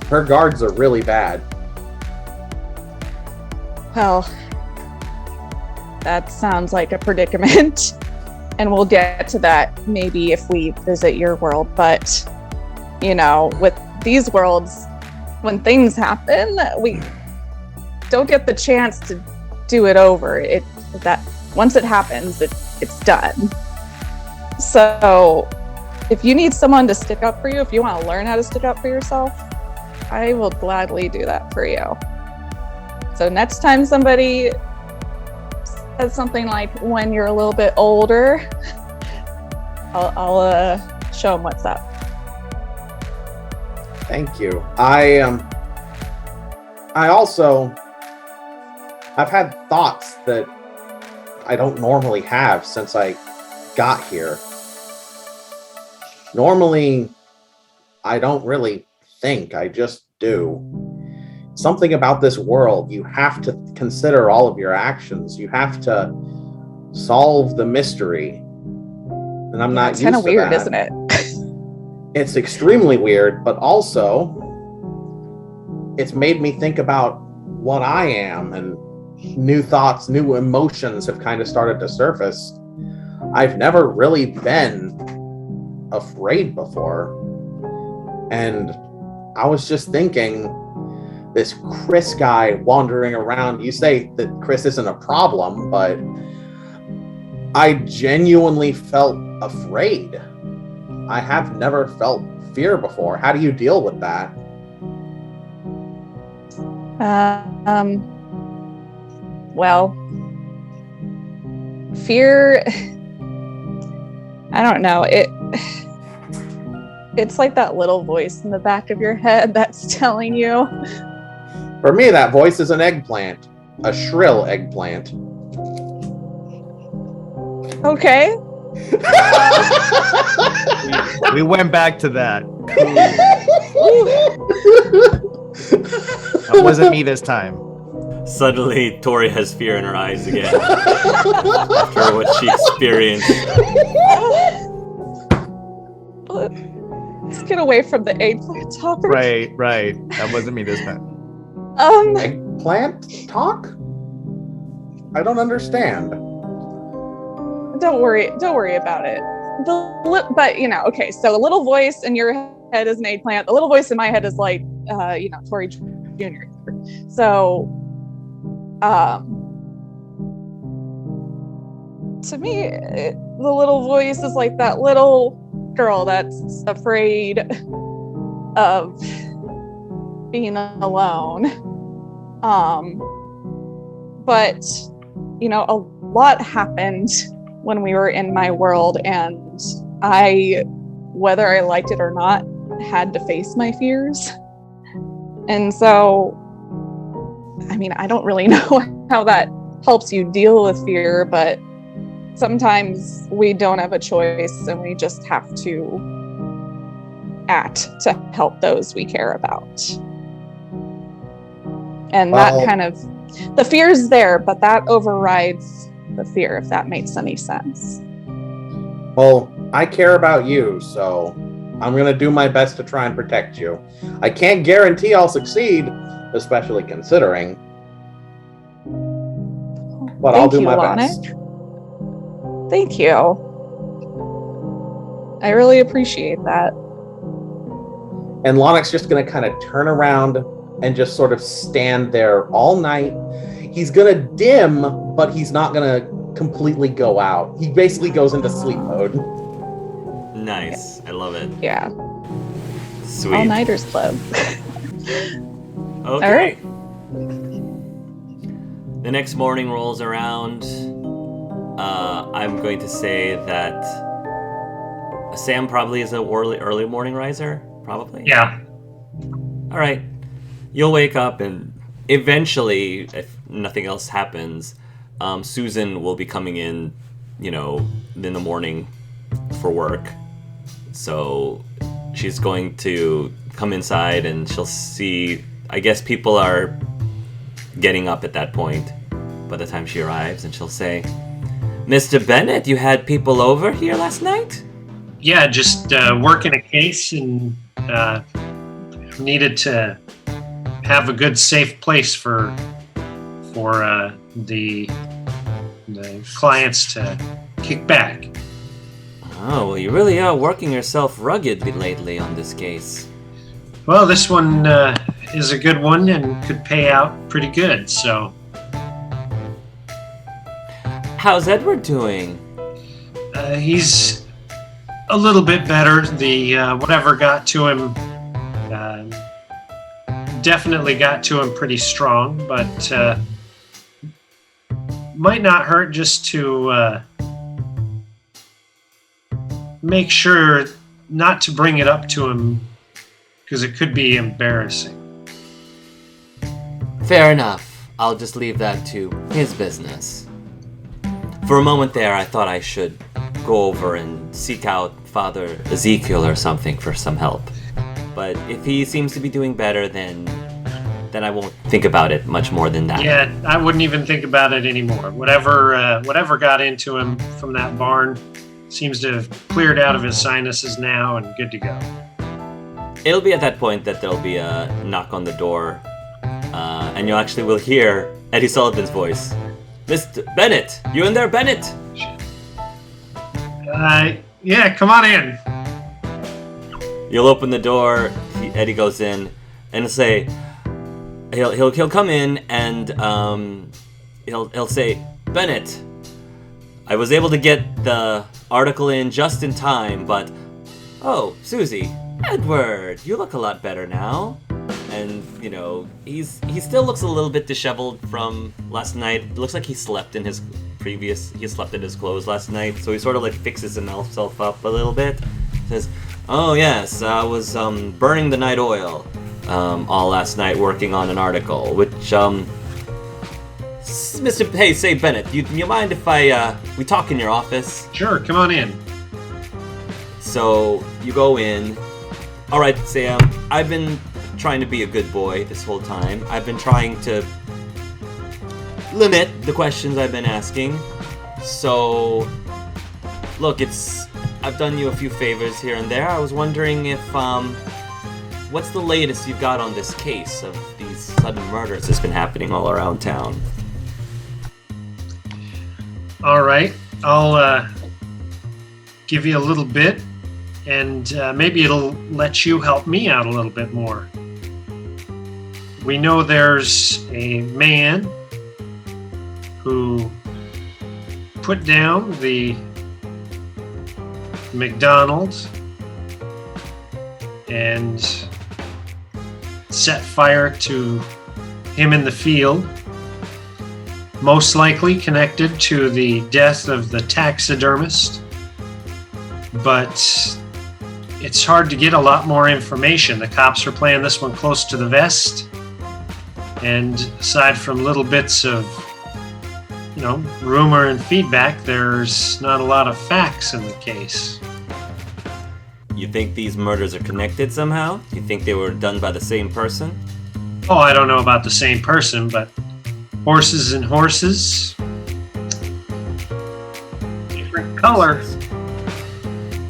Her guards are really bad. well, that sounds like a predicament. And we'll get to that maybe if we visit your world. But, with these worlds, when things happen, we don't get the chance to do it over. Once it happens, it's done. So if you need someone to stick up for you, if you want to learn how to stick up for yourself, I will gladly do that for you. So next time somebody says something like, when you're a little bit older, I'll show them what's up. Thank you. I've had thoughts that I don't normally have since I got here. Normally, I don't really think, I just do. Something about this world, you have to consider all of your actions. You have to solve the mystery. And I'm not used to that. It's kind of weird, isn't it? It's extremely weird, but also it's made me think about what I am, and new thoughts, new emotions have kind of started to surface. I've never really been afraid before. And I was just thinking, this Chris guy wandering around, you say that Chris isn't a problem, but I genuinely felt afraid. I have never felt fear before. How do you deal with that? Well, fear, I don't know. It's like that little voice in the back of your head that's telling you. For me, that voice is an eggplant, a shrill eggplant. Okay. We went back to that. That wasn't me this time. Suddenly, Tori has fear in her eyes again after what she experienced. Let's get away from the eggplant topic. Right. That wasn't me this time. Eggplant talk? I don't understand. Don't worry about it. But okay, so the little voice in your head is an eggplant. The little voice in my head is like, Tori Jr. So, to me, the little voice is like that little girl that's afraid of being alone. But, a lot happened when we were in my world, and I, whether I liked it or not, had to face my fears. And so, I don't really know how that helps you deal with fear, but sometimes we don't have a choice and we just have to act to help those we care about. And that kind of, the fear's there, but that overrides the fear, if that makes any sense. Well, I care about you, so I'm going to do my best to try and protect you. I can't guarantee I'll succeed, especially considering. But I'll do my best. Thank you. I really appreciate that. And Lonix just going to kind of turn around and just sort of stand there all night. He's going to dim, but he's not going to completely go out. He basically goes into sleep mode. Nice. I love it. Yeah. Sweet. All-nighters club. Okay. All right. The next morning rolls around. I'm going to say that Sam probably is a early morning riser. Probably. Yeah. All right. You'll wake up, and eventually, if nothing else happens, Susan will be coming in, in the morning for work. So she's going to come inside, and she'll see, I guess people are getting up at that point by the time she arrives, and she'll say, Mr. Bennett, you had people over here last night? Yeah, just working a case and needed to have a good, safe place for the clients to kick back. Oh, well, you really are working yourself ruggedly lately on this case. Well, this one is a good one and could pay out pretty good, so. How's Edward doing? He's a little bit better. The whatever got to him definitely got to him pretty strong, but might not hurt just to make sure not to bring it up to him, because it could be embarrassing. Fair enough. I'll just leave that to his business. For a moment there, I thought I should go over and seek out Father Ezekiel or something for some help. But if he seems to be doing better, then I won't think about it much more than that. Yeah, I wouldn't even think about it anymore. Whatever got into him from that barn seems to have cleared out of his sinuses now and good to go. It'll be at that point that there'll be a knock on the door, and you actually will hear Eddie Sullivan's voice. Mr. Bennett! You in there, Bennett? Yeah, come on in. You'll open the door, Eddie goes in, and he'll say, he'll come in, and he'll say, Bennett, I was able to get the article in just in time, but, oh, Susie, Edward, you look a lot better now. And, he still looks a little bit disheveled from last night. It looks like he slept in his clothes last night, so he sort of like fixes himself up a little bit. Says, oh yes, I was burning the night oil all last night working on an article, which, say Bennett, you mind if we talk in your office? Sure, come on in. So, you go in. Alright, Sam, I've been trying to be a good boy this whole time. I've been trying to limit the questions I've been asking. So, look, I've done you a few favors here and there. I was wondering if, what's the latest you've got on this case of these sudden murders that's been happening all around town? All right, I'll give you a little bit, and maybe it'll let you help me out a little bit more. We know there's a man who put down the McDonald's and set fire to him in the field, most likely connected to the death of the taxidermist. But it's hard to get a lot more information. The cops are playing this one close to the vest. And aside from little bits of, rumor and feedback, there's not a lot of facts in the case. You think these murders are connected somehow? You think they were done by the same person? Oh, I don't know about the same person, but horses and horses. Different color.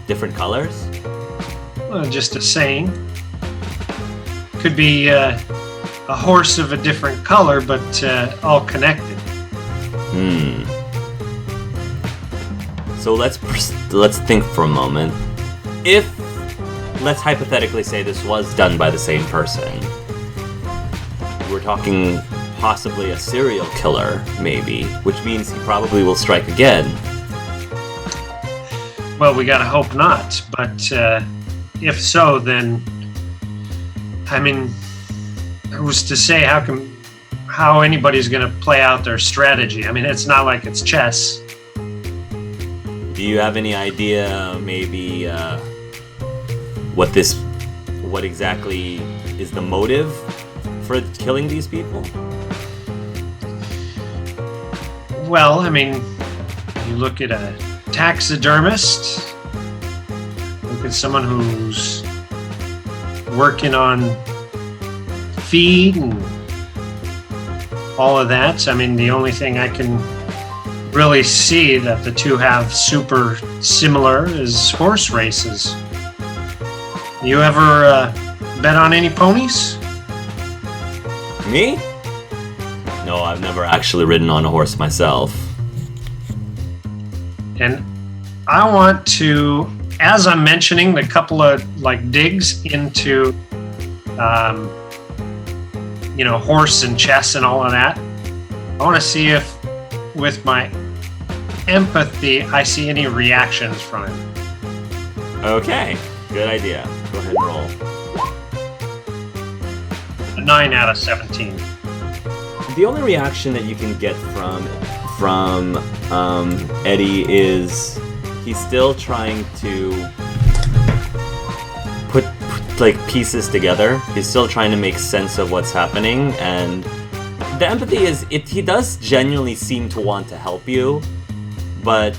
Different colors? Just a saying. Could be a horse of a different color, but all connected. So let's think for a moment. If, let's hypothetically say this was done by the same person. We're talking possibly a serial killer, maybe, which means he probably will strike again. Well, we gotta hope not, but if so, then, I mean, who's to say how anybody's gonna play out their strategy? I mean, it's not like it's chess. Do you have any idea, maybe, what exactly is the motive for killing these people? Well, I mean, you look at a taxidermist, look at someone who's working on feed and all of that. I mean, the only thing I can really see that the two have super similar is horse races. You ever bet on any ponies? Me? No, I've never actually ridden on a horse myself. And I want to, as I'm mentioning the couple of like digs into, horse and chess and all of that, I want to see if with my empathy I see any reactions from him. Okay, good idea. Go ahead and roll. A 9 out of 17. The only reaction that you can get from Eddie is he's still trying to put like pieces together. He's still trying to make sense of what's happening, and the empathy is he does genuinely seem to want to help you, but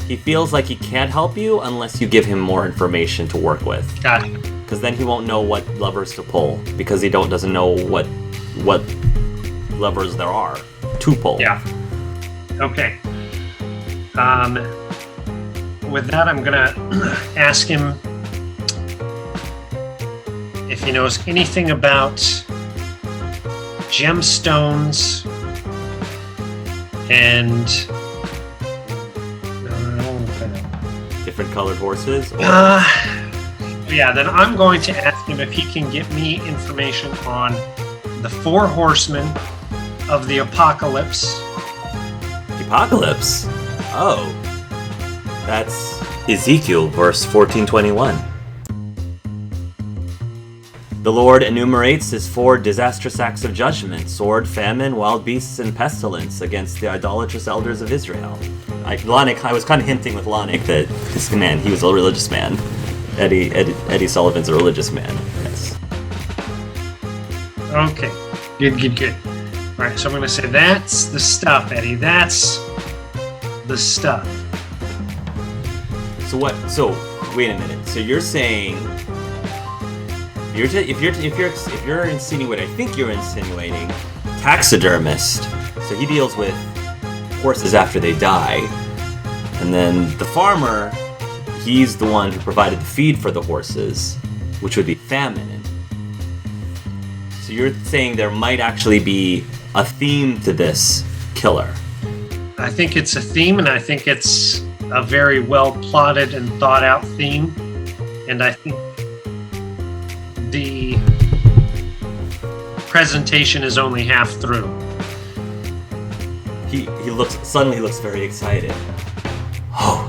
he feels like he can't help you unless you give him more information to work with. Got it. Because then he won't know what levers to pull, because he doesn't know what levers there are to pull. Yeah. Okay. With that, I'm gonna ask him if he knows anything about gemstones and Different colored horses? Or... yeah, then I'm going to ask him if he can get me information on the 4 horsemen of the apocalypse. The apocalypse? Oh. That's Ezekiel, verse 14:21. The Lord enumerates his 4 disastrous acts of judgment: sword, famine, wild beasts, and pestilence against the idolatrous elders of Israel. I was kind of hinting with Lanik that this man, he was a religious man. Eddie Sullivan's a religious man. Yes. Okay. Good. All right, so I'm going to say that's the stuff, Eddie. That's the stuff. So what? So wait a minute. So you're saying if you're insinuating what I think you're insinuating, taxidermist. So he deals with horses after they die, and then the farmer, he's the one who provided the feed for the horses, which would be famine. So you're saying there might actually be a theme to this killer. I think it's a theme, and I think it's a very well plotted and thought out theme, and I think the presentation is only half through. He looks very excited. Oh,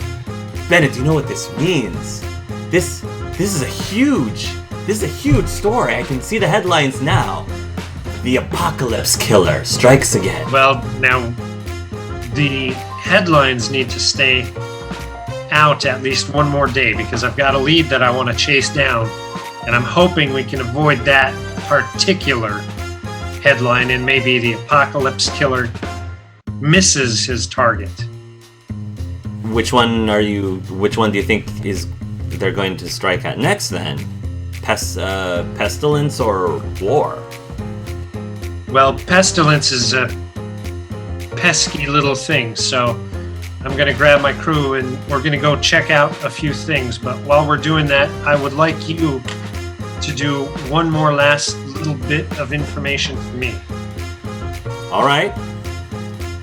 Bennett, do you know what this means? This is a huge story. I can see the headlines now. The apocalypse killer strikes again. Well, now the headlines need to stay out at least one more day, because I've got a lead that I want to chase down, and I'm hoping we can avoid that particular headline, and maybe the apocalypse killer misses his target. Which one do you think they're going to strike at next then? Pestilence or war? Well, pestilence is a pesky little thing, so I'm going to grab my crew and we're going to go check out a few things. But while we're doing that, I would like you to do one more last little bit of information for me. All right.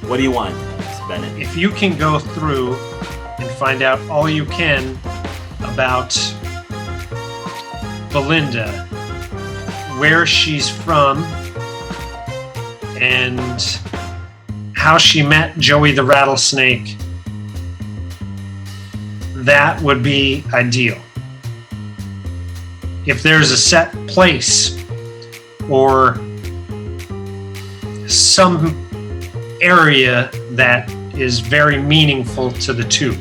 What do you want, Miss Bennett? If you can go through and find out all you can about Belinda, where she's from, and how she met Joey the Rattlesnake, that would be ideal. If there's a set place or some area that is very meaningful to the two,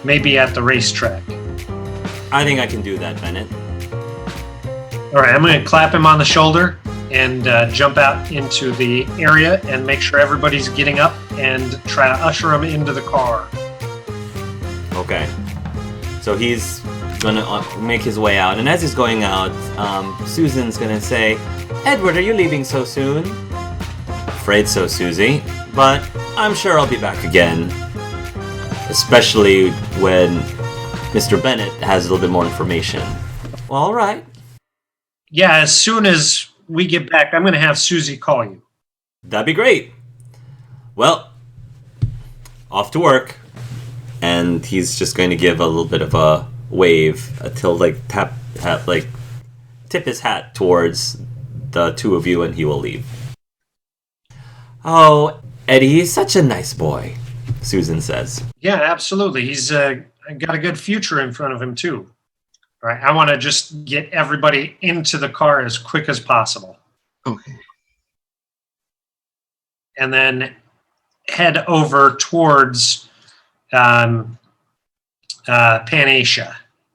maybe at the racetrack. I think I can do that, Bennett. All right, I'm going to clap him on the shoulder and jump out into the area and make sure everybody's getting up and try to usher him into the car. Okay. So he's gonna make his way out, and as he's going out, Susan's gonna say, "Edward, are you leaving so soon?" "Afraid so, Susie, but I'm sure I'll be back again. Especially when Mr. Bennett has a little bit more information." "Well, all right." Yeah, as soon as we get back, I'm going to have Susie call you. "That'd be great. Well, off to work." And he's just going to give a little bit of a wave until tip his hat towards the two of you, and he will leave. "Oh, Eddie, he's such a nice boy," Susan says. Yeah, absolutely. He's got a good future in front of him, too. All right, I want to just get everybody into the car as quick as possible. Okay. And then head over towards Panasia.